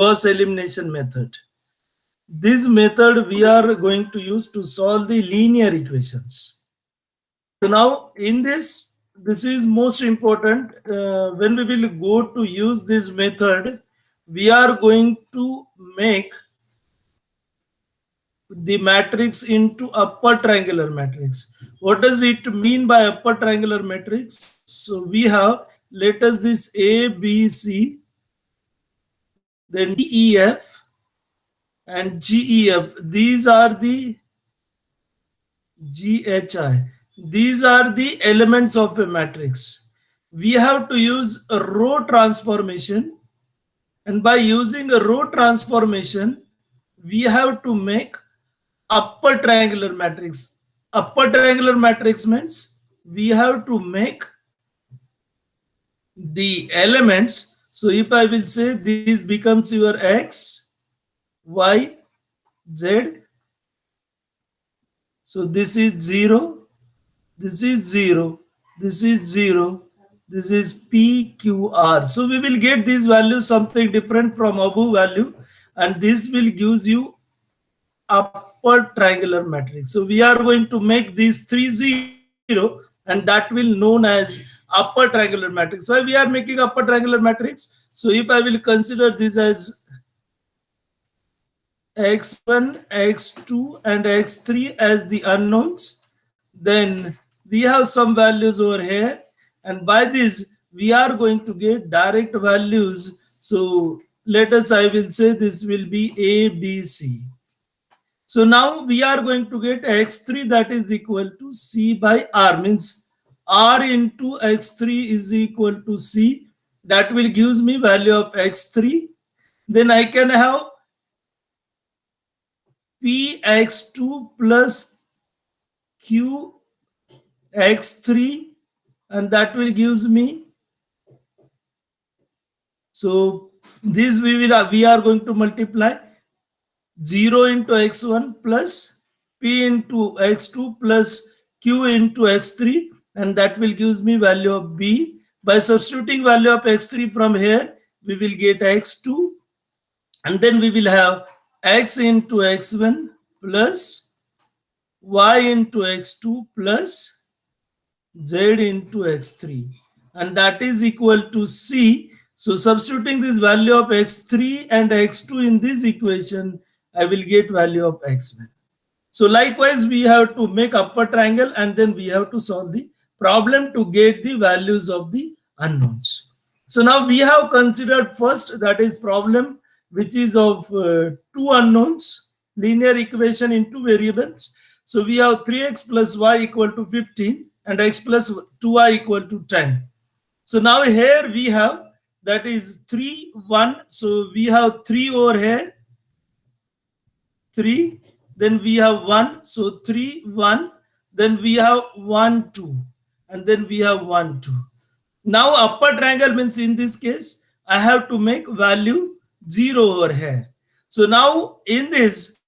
Gauss elimination method. This method we are going to use to solve the linear equations. So now in this is most important. When we will go to use this method, we are going to make the matrix into upper triangular matrix. What does it mean by upper triangular matrix? So we have, let us this A, B, C, then D, E, F, and G, E, F. These are the G, H, I. These are the elements of a matrix. We have to use a row transformation, and by using a row transformation, we have to make upper triangular matrix. Upper triangular matrix means we have to make the elements. So if I will say this becomes your X, Y, Z. So this is 0, this is 0, this is 0, this is P, Q, R. So we will get these values something different from above value, and this will gives you upper triangular matrix. So we are going to make these 3 0, and that will known as upper triangular matrix. Why we are making upper triangular matrix? So if I will consider this as x1, x2, and x3 as the unknowns, then we have some values over here, and by this we are going to get direct values. So let us, I will say this will be A, B, C. So now we are going to get x3 that is equal to C by R, means R into x3 is equal to C. That will gives me value of x3. Then I can have Px2 plus Qx3, and that will gives me. So this we are going to multiply 0 into x1 plus P into x2 plus Q into x3, and that will gives me value of B. By substituting value of x3 from here, we will get x2, and then we will have x into x1 plus y into x2 plus z into x3, and that is equal to C. So substituting this value of x3 and x2 in this equation, I will get value of x1. So likewise, we have to make upper triangle, and then we have to solve the problem to get the values of the unknowns. So now we have considered first, that is problem which is of two unknowns, linear equation in two variables. So we have 3x plus y equal to 15 and x plus 2y equal to 10. So now here we have, that is 3, 1. So we have 3 over here, 3. Then we have 1. So 3, 1. Then we have 1, 2. And then we have 1, 2. Now upper triangle means in this case, I have to make value 0 over here. So now in this,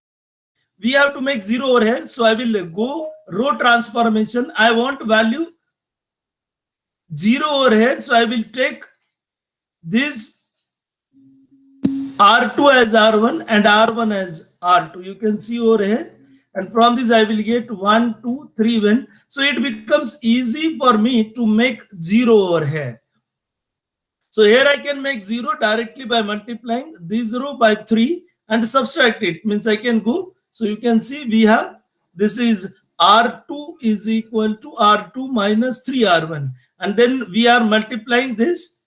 we have to make 0 over here. So I will go row transformation. I want value 0 over here. So I will take this R2 as R1 and R1 as R2. You can see over here. And from this I will get 1, 2, 3, 1. So it becomes easy for me to make 0 over here. So here I can make 0 directly by multiplying this row by 3 and subtract it. Means I can go. So you can see we have, this is R2 is equal to R2 minus 3R1. And then we are multiplying this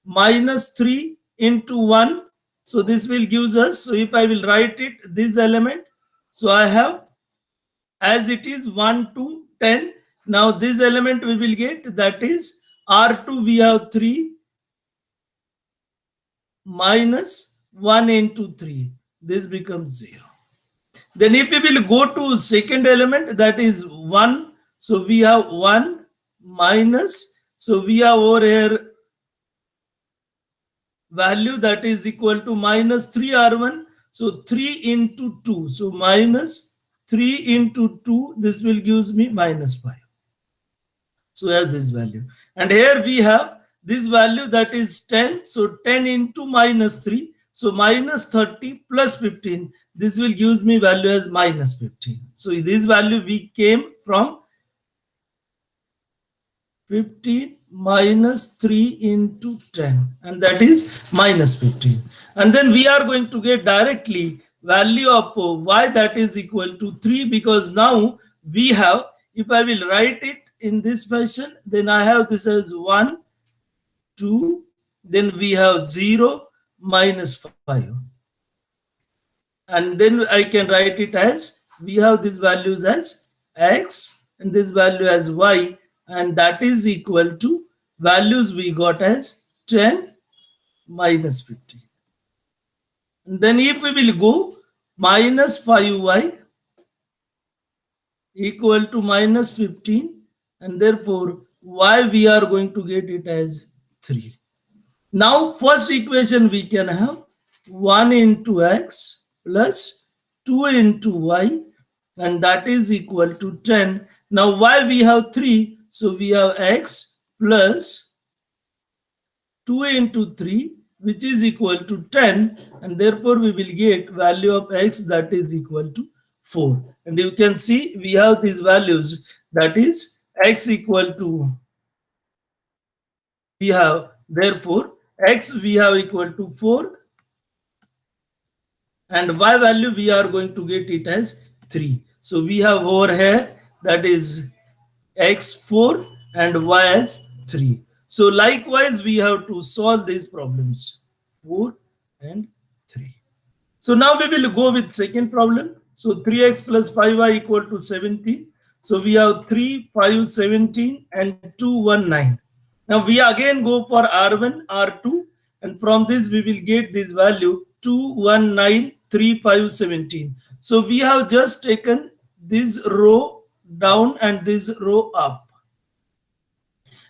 minus 3 into 1. So this will gives us, so if I will write it, this element. So I have, as it is 1 to 10. Now this element we will get, that is R2 we have 3 minus 1 into 3. This becomes 0. Then if we will go to second element, that is 1. So we have 1 minus, so we have over here value that is equal to minus 3R1. So 3 into 2. So minus 3 into 2. This will gives me minus 5. So have this value. And here we have this value that is 10. So 10 into minus 3. So minus 30 plus 15, this will gives me value as minus 15. So this value we came from 15 minus 3 into 10, and that is minus 15. And then we are going to get directly value of y, that is equal to 3, because now we have, if I will write it in this fashion, then I have this as 1, 2, then we have 0, minus 5. And then I can write it as, we have these values as x and this value as y, and that is equal to values we got as 10 minus 15. And then if we will go minus 5y equal to minus 15, and therefore y we are going to get it as 3. Now first equation we can have 1 into x plus 2 into y, and that is equal to 10. Now y we have 3, so we have x plus 2 into 3, which is equal to 10, and therefore we will get value of x, that is equal to 4. And you can see we have these values, that is x equal to, we have, therefore x we have equal to 4, and y value we are going to get it as 3. So we have over here, that is x4 and y as 3. So likewise we have to solve these problems, 4 and 3. So now we will go with second problem. So 3x plus 5y equal to 17. So we have 3, 5, 17 and 2, 1, 9. Now we again go for R1, R2, and from this we will get this value 2, 1, 9, 3, 5, 17. So we have just taken this row down and this row up.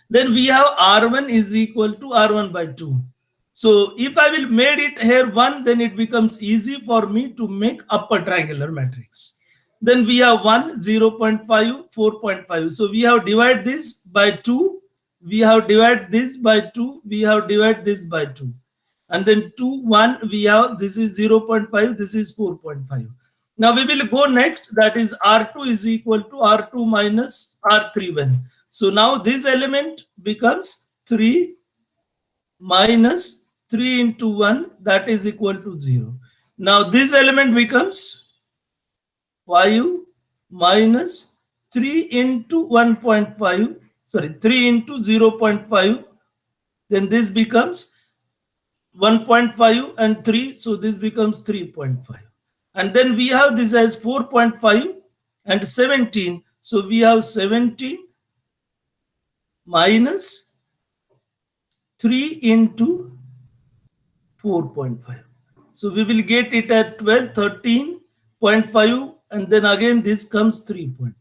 Then we have R1 is equal to R1 by 2. So if I will made it here 1, then it becomes easy for me to make upper triangular matrix. Then we have 1, 0 0.5, 4.5. So we have divide this by 2. We have divide this by 2. We have divide this by 2. And then 2, 1, we have, this is 0 0.5, this is 4.5. Now we will go next, that is R2 is equal to R2 minus R31. So now this element becomes 3 minus 3 into 1, that is equal to 0. Now this element becomes 5 minus 3 into 1.5, sorry, 3 into 0 0.5. Then this becomes 1.5 and 3, so this becomes 3.5. And then we have this as 4.5 and 17. So we have 17 minus 3 into 4.5. So we will get it at 12, 13.5, and then again this comes 3.5.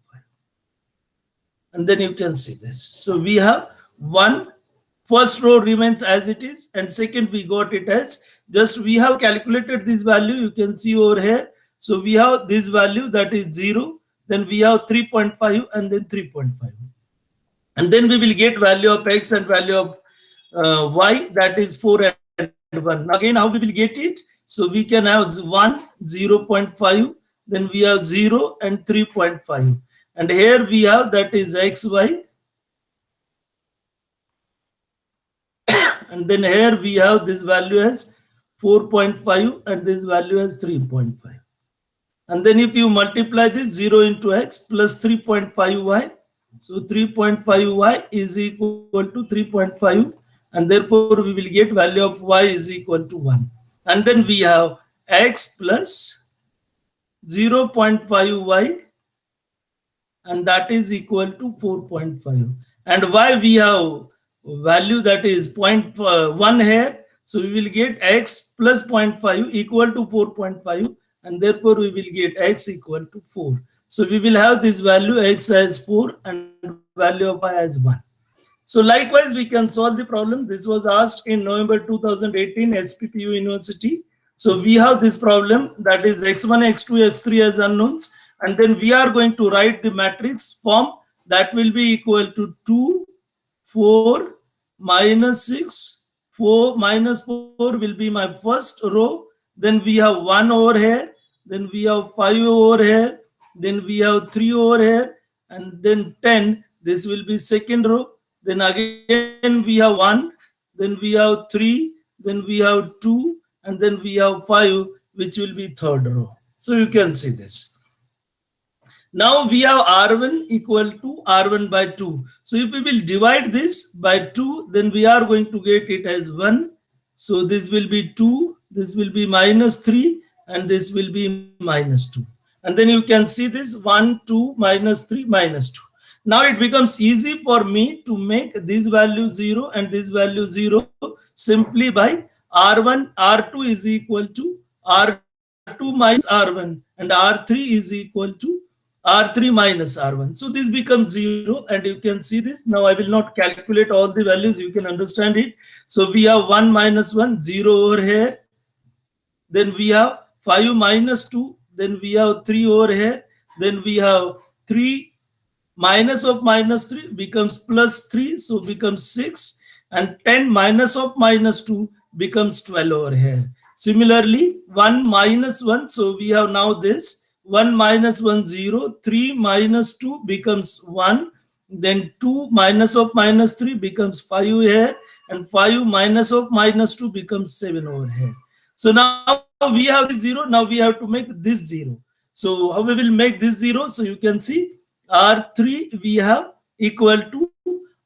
And then you can see this. So we have one, first row remains as it is, and second we got it as, just we have calculated this value, you can see over here. So we have this value, that is 0, then we have 3.5 and then 3.5. And then we will get value of x and value of y, that is 4 and 1. Again, how we will get it? So we can have 1, 0 0.5, then we have 0 and 3.5. And here we have, that is xy. And then here we have this value as 4.5 and this value as 3.5. And then if you multiply this, 0 into x plus 3.5y. So 3.5y is equal to 3.5. And therefore we will get value of y is equal to 1. And then we have x plus 0.5y, and that is equal to 4.5. And y we have value, that is 0.1 here. So we will get x plus 0.5 equal to 4.5, and therefore we will get x equal to 4. So we will have this value x as 4 and value of y as 1. So likewise we can solve the problem. This was asked in November 2018 SPPU University. So we have this problem, that is x1, x2, x3 as unknowns, and then we are going to write the matrix form, that will be equal to 2, 4, minus 6, 4 minus 4 will be my first row. Then we have 1 over here. Then we have 5 over here. Then we have 3 over here. And then 10. This will be second row. Then again we have 1. Then we have 3. Then we have 2. And then we have 5, which will be third row. So you can see this. Now we have R1 equal to R1 by 2. So if we will divide this by 2, then we are going to get it as 1. So this will be 2, this will be minus 3, and this will be minus 2. And then you can see this 1, 2, minus 3, minus 2. Now it becomes easy for me to make this value 0 and this value 0 simply by R1, R2 is equal to R2 minus R1, and R3 is equal to R3 minus R1. So this becomes 0, and you can see this. Now I will not calculate all the values, you can understand it. So we have 1 minus 1, 0 over here. Then we have 5 minus 2. Then we have 3 over here. Then we have 3 minus of minus 3 becomes plus 3, so becomes 6. And 10 minus of minus 2 becomes 12 over here. Similarly, 1 minus 1, so we have now this. 1 minus 1, 0. 3 minus 2 becomes 1. Then 2 minus of minus 3 becomes 5 here. And 5 minus of minus 2 becomes 7 over here. So now we have this 0. Now we have to make this 0. So how we will make this 0? So you can see R3 we have equal to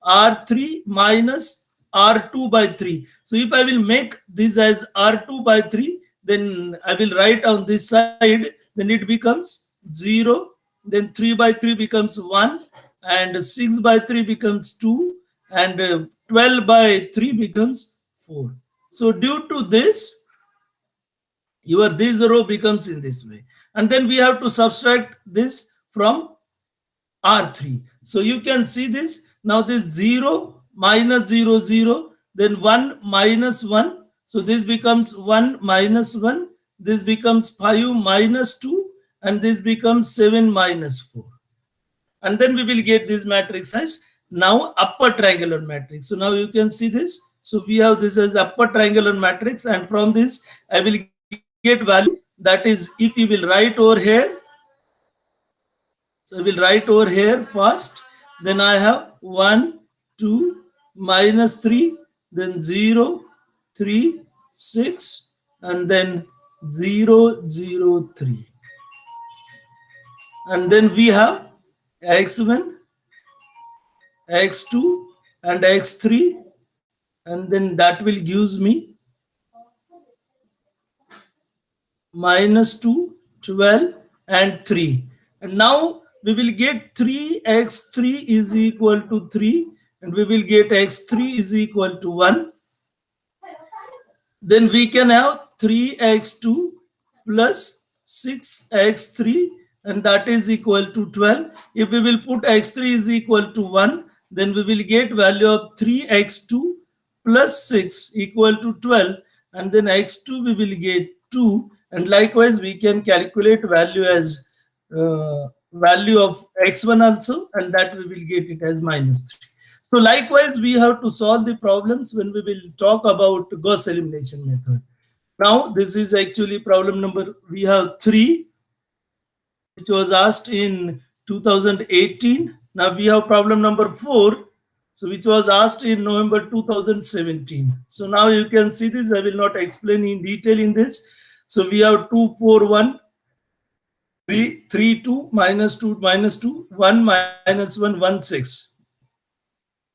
R3 minus R2 by 3. So if I will make this as R2 by 3, then I will write on this side. Then it becomes 0, then 3 by 3 becomes 1, and 6 by 3 becomes 2, and 12 by 3 becomes 4. So due to this, this row becomes in this way. And then we have to subtract this from R3. So you can see this. Now this 0 minus 0, 0, then 1 minus 1. So this becomes 1 minus 1. This becomes 5 minus 2, and this becomes 7 minus 4. And then we will get this matrix as now upper triangular matrix. So now you can see this. So we have this as upper triangular matrix, and from this I will get value. That is, if you will write over here. So I will write over here first. Then I have 1, 2, minus 3, then 0, 3, 6, and then 0, 0, 3. And then we have x1, x2, and x3, and then that will gives me minus 2, 12, and 3. And now we will get 3x3 is equal to 3, and we will get x3 is equal to 1. Then we can have 3x2 plus 6x3, and that is equal to 12. If we will put x3 is equal to 1, then we will get value of 3x2 plus 6 equal to 12, and then x2 we will get 2, and likewise we can calculate value as value of x1 also, and that we will get it as minus 3. So likewise we have to solve the problems when we will talk about Gauss elimination method. Now this is actually problem number, we have 3, which was asked in 2018. Now we have problem number 4, so which was asked in November 2017. So now you can see this. I will not explain in detail in this. So we have 2, 4, 1, 3, 3, 2, minus 2, minus 2, 1, minus 1, 1, 6.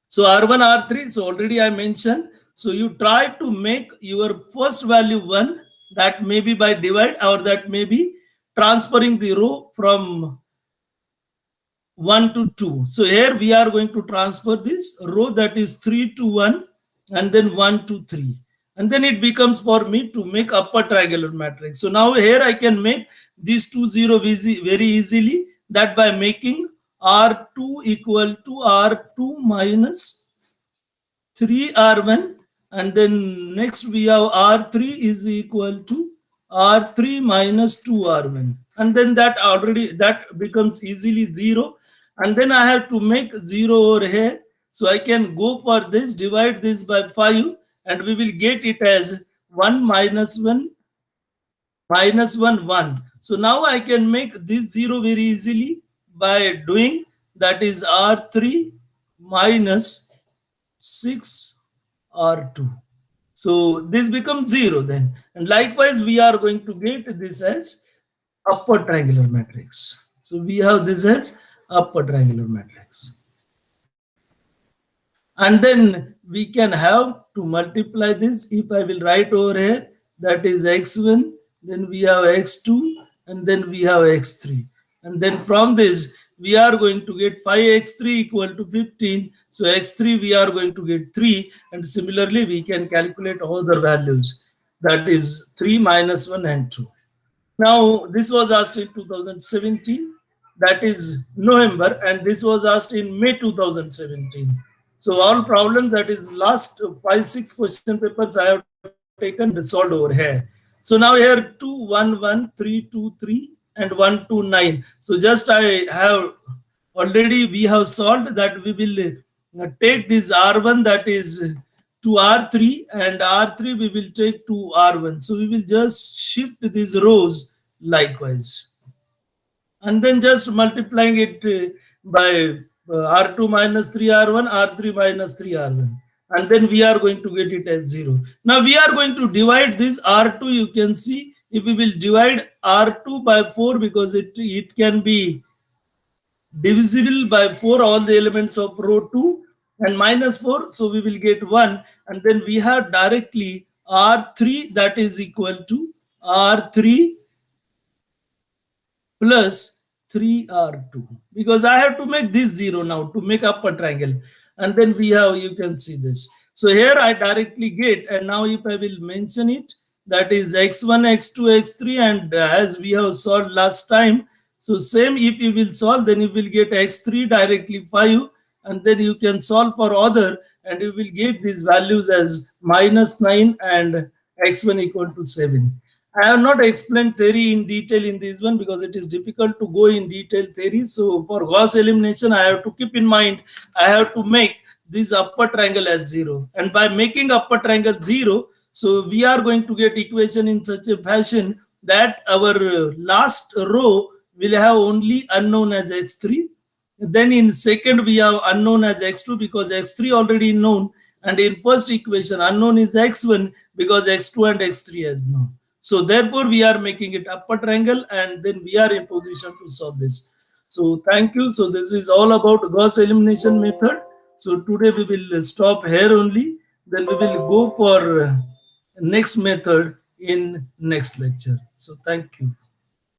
So R1, R3, so already I mentioned. So you try to make your first value 1, that may be by divide, or that may be transferring the row from 1 to 2. So here we are going to transfer this row, that is 3 to 1, and then 1 to 3. And then it becomes for me to make upper triangular matrix. So now here I can make these 2 0 very easily, that by making R2 equal to R2 minus 3R1, and then next we have R3 is equal to R3 minus 2R1, and then that becomes easily 0, and then I have to make 0 over here. So I can go for this, divide this by 5, and we will get it as 1 minus 1 minus 1 1. So now I can make this 0 very easily by doing, that is R3 minus 6 R2. So this becomes 0 then. And likewise, we are going to get this as upper triangular matrix. So we have this as upper triangular matrix. And then we can have to multiply this. If I will write over here, that is x1, then we have x2, and then we have x3. And then from this, we are going to get 5x3 equal to 15. So x3 we are going to get 3. And similarly, we can calculate all the values. That is 3 minus 1 and 2. Now, this was asked in 2017. That is November. And this was asked in May 2017. So all problems, that is last 5-6 question papers I have taken and solved over here. So now here 2 1 1 3 2 3 and 1 2 9. So just I have already we have solved that. We will take this R1, that is to R3, and R3 we will take to R1. So we will just shift these rows likewise, and then just multiplying it by R2 minus 3R1, R3 minus 3R1. And then we are going to get it as 0. Now we are going to divide this R2. You can see if we will divide R2 by 4, because it can be divisible by 4, all the elements of row 2, and minus 4. So we will get 1. And then we have directly R3, that is equal to R3 plus 3R2, because I have to make this 0 now to make upper triangle. And then we have, you can see this. So here I directly get, and now if I will mention it, that is x1, x2, x3, and as we have solved last time, so same, if you will solve, then you will get x3 directly 5, and then you can solve for other, and you will get these values as minus 9 and x1 equal to 7. I have not explained theory in detail in this one because it is difficult to go in detail theory. So for Gauss elimination, I have to keep in mind, I have to make this upper triangle as 0. And by making upper triangle 0, so we are going to get equation in such a fashion that our last row will have only unknown as x3. Then in second, we have unknown as x2 because x3 already known. And in first equation, unknown is x1 because x2 and x3 is known. So therefore, we are making it upper triangle, and then we are in position to solve this. So thank you. So this is all about Gauss elimination method. So today we will stop here only. Then we will go for next method in next lecture. So thank you.